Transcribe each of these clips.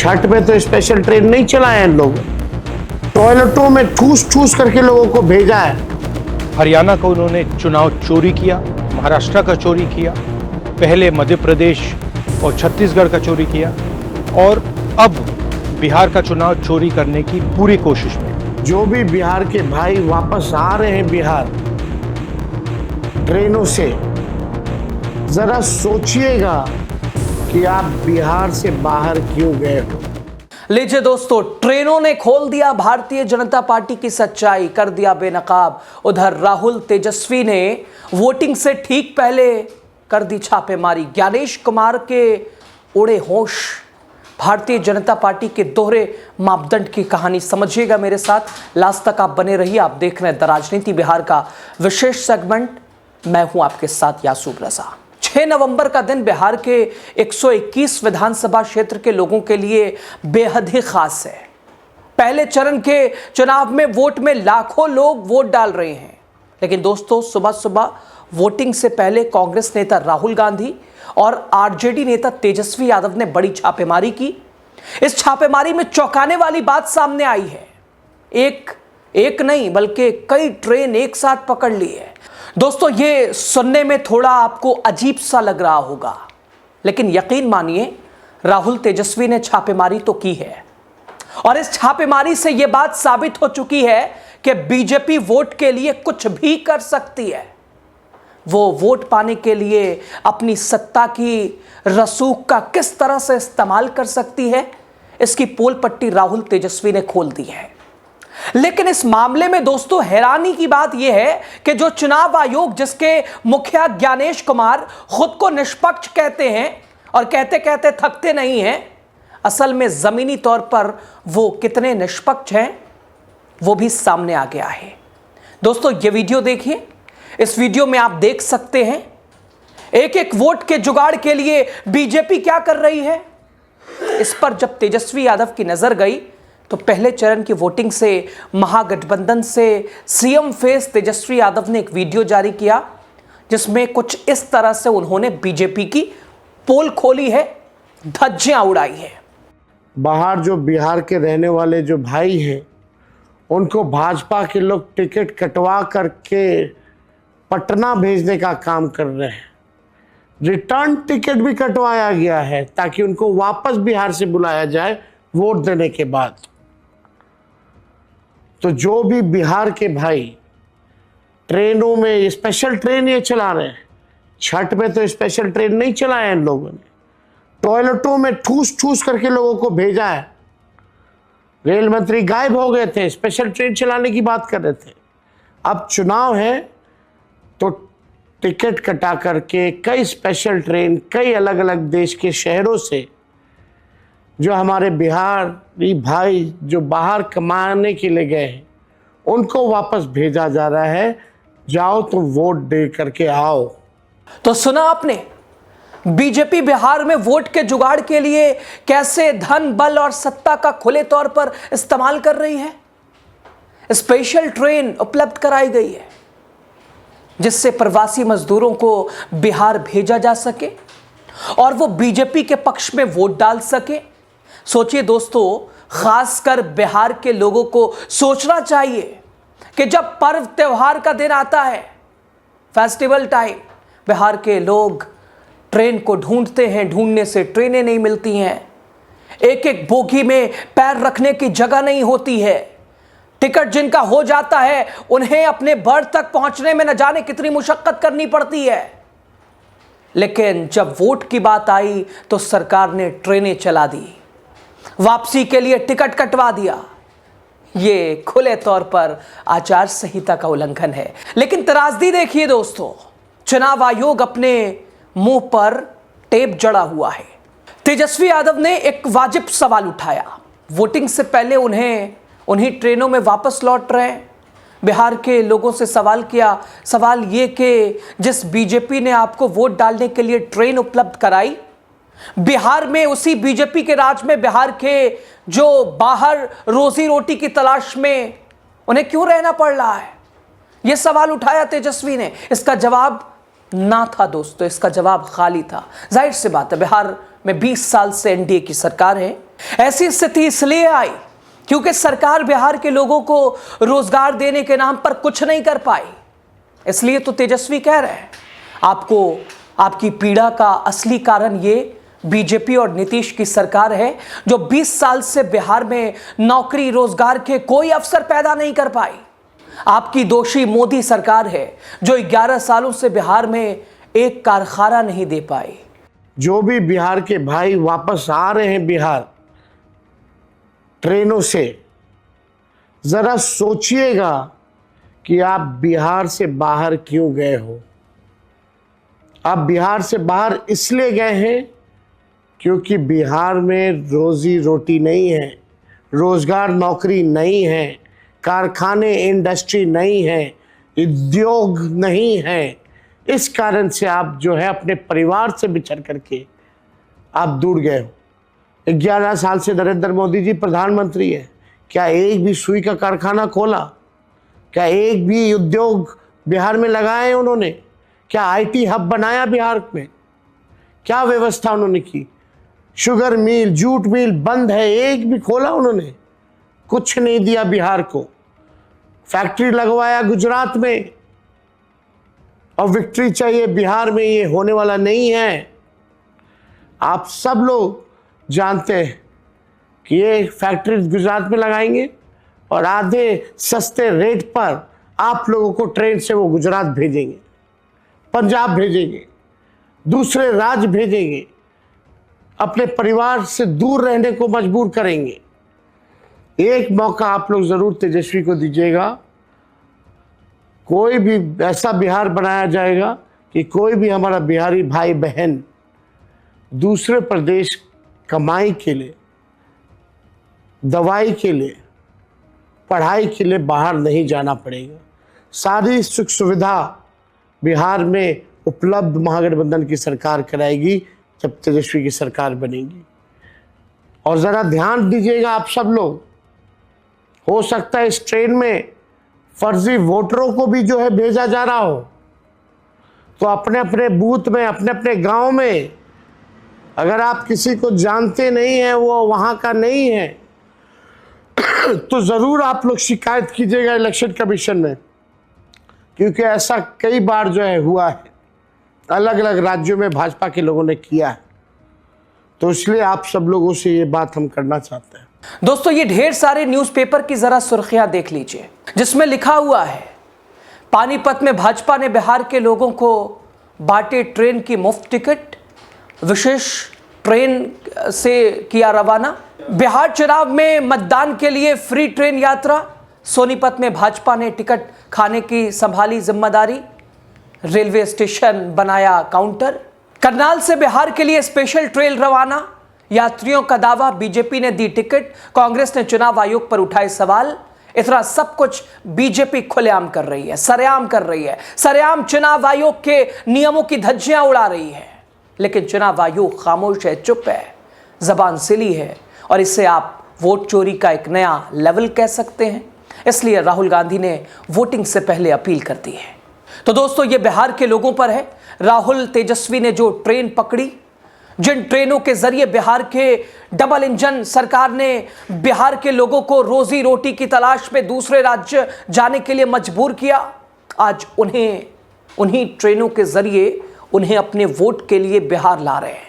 छठ में तो special train नहीं चलाया इन लोगों ने, टॉयलेटों में ठूस ठूस करके लोगों को भेजा है। हरियाणा का उन्होंने चुनाव चोरी किया, महाराष्ट्र का चोरी किया, पहले मध्य प्रदेश और छत्तीसगढ़ का चोरी किया और अब बिहार का चुनाव चोरी करने की पूरी कोशिश में। जो भी बिहार के भाई वापस आ रहे हैं बिहार ट्रेनों से, जरा सोचिएगा कि आप बिहार से बाहर क्यों गए हो। लीजिए दोस्तों, ट्रेनों ने खोल दिया भारतीय जनता पार्टी की सच्चाई, कर दिया बेनकाब। उधर राहुल तेजस्वी ने वोटिंग से ठीक पहले कर दी छापेमारी। ज्ञानेश कुमार के उड़े होश। भारतीय जनता पार्टी के दोहरे मापदंड की कहानी समझिएगा मेरे साथ, लास्ट तक आप बने रहिए। आप देख रहे हैं द राजनीति बिहार का विशेष सेगमेंट। मैं हूं आपके साथ यासूब रजा। 6 नवंबर का दिन बिहार के 121 विधानसभा क्षेत्र के लोगों के लिए बेहद ही खास है। पहले चरण के चुनाव में वोट में लाखों लोग वोट डाल रहे हैं, लेकिन दोस्तों सुबह सुबह वोटिंग से पहले कांग्रेस नेता राहुल गांधी और आरजेडी नेता तेजस्वी यादव ने बड़ी छापेमारी की। इस छापेमारी में चौंकाने वाली बात सामने आई है। एक नहीं बल्कि कई ट्रेन एक साथ पकड़ ली है। दोस्तों ये सुनने में थोड़ा आपको अजीब सा लग रहा होगा, लेकिन यकीन मानिए राहुल तेजस्वी ने छापेमारी तो की है और इस छापेमारी से यह बात साबित हो चुकी है कि बीजेपी वोट के लिए कुछ भी कर सकती है। वो वोट पाने के लिए अपनी सत्ता की रसूख का किस तरह से इस्तेमाल कर सकती है, इसकी पोल पट्टी राहुल तेजस्वी ने खोल दी है। लेकिन इस मामले में दोस्तों हैरानी की बात यह है कि जो चुनाव आयोग, जिसके मुखिया ज्ञानेश कुमार खुद को निष्पक्ष कहते हैं और कहते कहते थकते नहीं हैं, असल में जमीनी तौर पर वो कितने निष्पक्ष हैं वो भी सामने आ गया है। दोस्तों ये वीडियो देखिए। इस वीडियो में आप देख सकते हैं एक एक वोट के जुगाड़ के लिए बीजेपी क्या कर रही है। इस पर जब तेजस्वी यादव की नजर गई तो पहले चरण की वोटिंग से महागठबंधन से सीएम फेस तेजस्वी यादव ने एक वीडियो जारी किया, जिसमें कुछ इस तरह से उन्होंने बीजेपी की पोल खोली है, धज्जियां उड़ाई है। बाहर जो बिहार के रहने वाले जो भाई हैं, उनको भाजपा के लोग टिकट कटवा करके पटना भेजने का काम कर रहे हैं। रिटर्न टिकट भी कटवाया गया है ताकि उनको वापस बिहार से बुलाया जाए वोट देने के बाद। तो जो भी बिहार के भाई ट्रेनों में स्पेशल ट्रेन ये चला रहे हैं, छठ में तो स्पेशल ट्रेन नहीं चलाया इन लोगों ने, टॉयलेटों में ठूस ठूस करके लोगों को भेजा है। रेल मंत्री गायब हो गए थे, स्पेशल ट्रेन चलाने की बात कर रहे थे। अब चुनाव है तो टिकट कटा करके कई स्पेशल ट्रेन कई अलग अलग देश के शहरों से जो हमारे बिहारी भाई जो बाहर कमाने के लिए गए हैं, उनको वापस भेजा जा रहा है। जाओ तो वोट दे करके आओ। तो सुना आपने, बीजेपी बिहार में वोट के जुगाड़ के लिए कैसे धन बल और सत्ता का खुले तौर पर इस्तेमाल कर रही है। स्पेशल ट्रेन उपलब्ध कराई गई है जिससे प्रवासी मजदूरों को बिहार भेजा जा सके और वो बीजेपी के पक्ष में वोट डाल सके। सोचिए दोस्तों, खासकर बिहार के लोगों को सोचना चाहिए कि जब पर्व त्योहार का दिन आता है, फेस्टिवल टाइम, बिहार के लोग ट्रेन को ढूंढते हैं, ढूंढने से ट्रेनें नहीं मिलती हैं, एक एक बोगी में पैर रखने की जगह नहीं होती है। टिकट जिनका हो जाता है उन्हें अपने बर्थ तक पहुंचने में न जाने कितनी मुशक्कत करनी पड़ती है। लेकिन जब वोट की बात आई तो सरकार ने ट्रेनें चला दी, वापसी के लिए टिकट कटवा दिया। ये खुले तौर पर आचार संहिता का उल्लंघन है। लेकिन त्रासदी देखिए दोस्तों, चुनाव आयोग अपने मुंह पर टेप जड़ा हुआ है। तेजस्वी यादव ने एक वाजिब सवाल उठाया। वोटिंग से पहले उन्हीं ट्रेनों में वापस लौट रहे हैं। बिहार के लोगों से सवाल किया, सवाल ये कि जिस बीजेपी ने आपको वोट डालने के लिए ट्रेन उपलब्ध कराई, बिहार में उसी बीजेपी के राज में बिहार के जो बाहर रोजी रोटी की तलाश में उन्हें क्यों रहना पड़ रहा है। यह सवाल उठाया तेजस्वी ने। इसका जवाब ना था दोस्तों, इसका जवाब खाली था। जाहिर सी बात है, बिहार में 20 साल से एनडीए की सरकार है ऐसी स्थिति इसलिए आई क्योंकि सरकार बिहार के लोगों को रोजगार देने के नाम पर कुछ नहीं कर पाई। इसलिए तो तेजस्वी कह रहे हैं आपको आपकी पीड़ा का असली कारण ये बीजेपी और नीतीश की सरकार है जो 20 साल से बिहार में नौकरी रोजगार के कोई अवसर पैदा नहीं कर पाई। आपकी दोषी मोदी सरकार है जो 11 सालों से बिहार में एक कारखाना नहीं दे पाई। जो भी बिहार के भाई वापस आ रहे हैं बिहार ट्रेनों से, जरा सोचिएगा कि आप बिहार से बाहर क्यों गए हो। आप बिहार से बाहर इसलिए गए हैं क्योंकि बिहार में रोजी रोटी नहीं है, रोजगार नौकरी नहीं है, कारखाने इंडस्ट्री नहीं है, उद्योग नहीं है। इस कारण से आप जो है अपने परिवार से बिछड़ करके आप दूर गए हो। 11 साल से नरेंद्र मोदी जी प्रधानमंत्री है, क्या एक भी सुई का कारखाना खोला? क्या एक भी उद्योग बिहार में लगाए उन्होंने? क्या आईटी हब बनाया बिहार में? क्या व्यवस्था उन्होंने की? शुगर मिल, जूट मिल बंद है, एक भी खोला उन्होंने? कुछ नहीं दिया बिहार को। फैक्ट्री लगवाया गुजरात में और विक्ट्री चाहिए बिहार में, ये होने वाला नहीं है। आप सब लोग जानते हैं कि ये फैक्ट्री गुजरात में लगाएंगे और आधे सस्ते रेट पर आप लोगों को ट्रेन से वो गुजरात भेजेंगे, पंजाब भेजेंगे, दूसरे राज्य भेजेंगे, अपने परिवार से दूर रहने को मजबूर करेंगे। एक मौका आप लोग जरूर तेजस्वी को दीजिएगा। कोई भी ऐसा बिहार बनाया जाएगा कि कोई भी हमारा बिहारी भाई बहन दूसरे प्रदेश कमाई के लिए, दवाई के लिए, पढ़ाई के लिए बाहर नहीं जाना पड़ेगा। सारी सुख सुविधा बिहार में उपलब्ध महागठबंधन की सरकार कराएगी जब तेजस्वी की सरकार बनेगी। और ज़रा ध्यान दीजिएगा आप सब लोग, हो सकता है इस ट्रेन में फर्जी वोटरों को भी जो है भेजा जा रहा हो, तो अपने अपने बूथ में, अपने अपने गांव में अगर आप किसी को जानते नहीं हैं, वो वहां का नहीं है, तो ज़रूर आप लोग शिकायत कीजिएगा इलेक्शन कमीशन में, क्योंकि ऐसा कई बार जो है हुआ है, अलग अलग राज्यों में भाजपा के लोगों ने किया है। तो इसलिए आप सब लोगों से ये बात हम करना चाहते हैं। दोस्तों, ये ढेर सारे न्यूज़पेपर की जरा सुर्खियां देख लीजिए, जिसमें लिखा हुआ है पानीपत में भाजपा ने बिहार के लोगों को बांटे ट्रेन की मुफ्त टिकट, विशेष ट्रेन से किया रवाना। बिहार चुनाव में मतदान के लिए फ्री ट्रेन यात्रा, सोनीपत में भाजपा ने टिकट खाने की संभाली जिम्मेदारी, रेलवे स्टेशन बनाया काउंटर। करनाल से बिहार के लिए स्पेशल ट्रेन रवाना, यात्रियों का दावा बीजेपी ने दी टिकट, कांग्रेस ने चुनाव आयोग पर उठाए सवाल। इतना सब कुछ बीजेपी खुलेआम कर रही है, सरेआम कर रही है, सरेआम चुनाव आयोग के नियमों की धज्जियां उड़ा रही है। लेकिन चुनाव आयोग खामोश है, चुप है, जबान सिली है, और इससे आप वोट चोरी का एक नया लेवल कह सकते हैं। इसलिए राहुल गांधी ने वोटिंग से पहले अपील कर दी है। तो दोस्तों, ये बिहार के लोगों पर है। राहुल तेजस्वी ने जो ट्रेन पकड़ी, जिन ट्रेनों के जरिए बिहार के डबल इंजन सरकार ने बिहार के लोगों को रोजी रोटी की तलाश में दूसरे राज्य जाने के लिए मजबूर किया, आज उन्हीं ट्रेनों के जरिए उन्हें अपने वोट के लिए बिहार ला रहे हैं।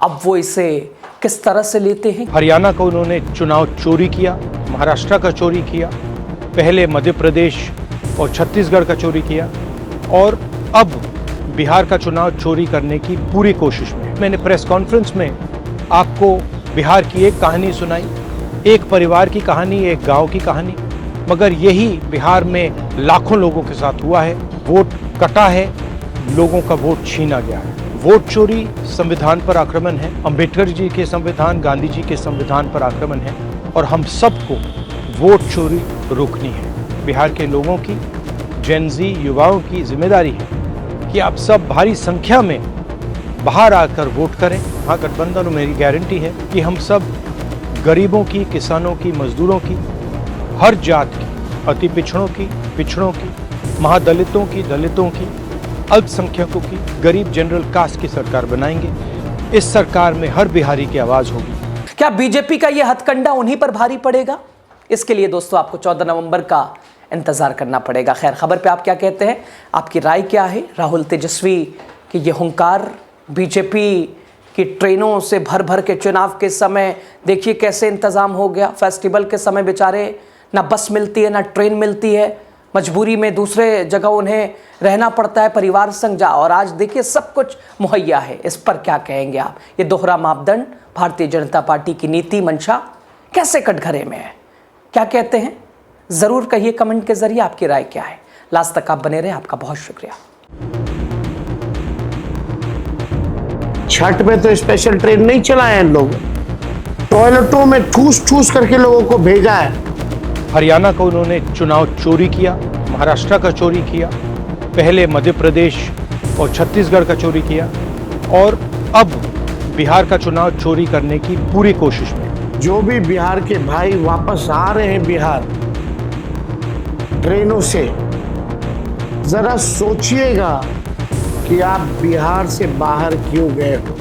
अब वो इसे किस तरह से लेते हैं? हरियाणा का उन्होंने चुनाव चोरी किया, महाराष्ट्र का चोरी किया, पहले मध्य प्रदेश और छत्तीसगढ़ का चोरी किया, और अब बिहार का चुनाव चोरी करने की पूरी कोशिश में। मैंने प्रेस कॉन्फ्रेंस में आपको बिहार की एक कहानी सुनाई, एक परिवार की कहानी, एक गांव की कहानी, मगर यही बिहार में लाखों लोगों के साथ हुआ है। वोट कटा है, लोगों का वोट छीना गया है। वोट चोरी संविधान पर आक्रमण है, अंबेडकर जी के संविधान, गांधी जी के संविधान पर आक्रमण है, और हम सबको वोट चोरी रोकनी है। बिहार के लोगों की, जेन ज़ी युवाओं की जिम्मेदारी है कि आप सब भारी संख्या में बाहर आकर वोट करें। महागठबंधन, मेरी गारंटी है कि हम सब गरीबों की, किसानों की, मजदूरों की, हर जात की, अति पिछड़ों की, महादलितों की, दलितों की, अल्पसंख्यकों की, गरीब जनरल कास्ट की सरकार बनाएंगे। इस सरकार में हर बिहारी की आवाज़ होगी। क्या बीजेपी का यह हथकंडा उन्हीं पर भारी पड़ेगा? इसके लिए दोस्तों आपको 14 नवंबर का इंतजार करना पड़ेगा। खैर, खबर पे आप क्या कहते हैं, आपकी राय क्या है? राहुल तेजस्वी की ये हुंकार बीजेपी की ट्रेनों से भर भर के चुनाव के समय देखिए कैसे इंतजाम हो गया। फेस्टिवल के समय बेचारे ना बस मिलती है ना ट्रेन मिलती है, मजबूरी में दूसरे जगह उन्हें रहना पड़ता है परिवार संग जा, और आज देखिए सब कुछ मुहैया है। इस पर क्या कहेंगे आप? ये दोहरा मापदंड भारतीय जनता पार्टी की नीति मंशा कैसे कटघरे में है? क्या कहते हैं ज़रूर कहिए कमेंट के जरिए। आपकी राय क्या है? लास्ट तक आप बने रहे, आपका बहुत शुक्रिया। छठ में तो स्पेशल ट्रेन नहीं चलाया इन लोगों ने, टॉयलेटों में ठूस ठूस करके लोगों को भेजा है। हरियाणा का उन्होंने चुनाव चोरी किया, महाराष्ट्र का चोरी किया, पहले मध्य प्रदेश और छत्तीसगढ़ का चोरी किया, और अब बिहार का चुनाव चोरी करने की पूरी कोशिश में। जो भी बिहार के भाई वापस आ रहे हैं बिहार ट्रेनों से, जरा सोचिएगा कि आप बिहार से बाहर क्यों गए हो।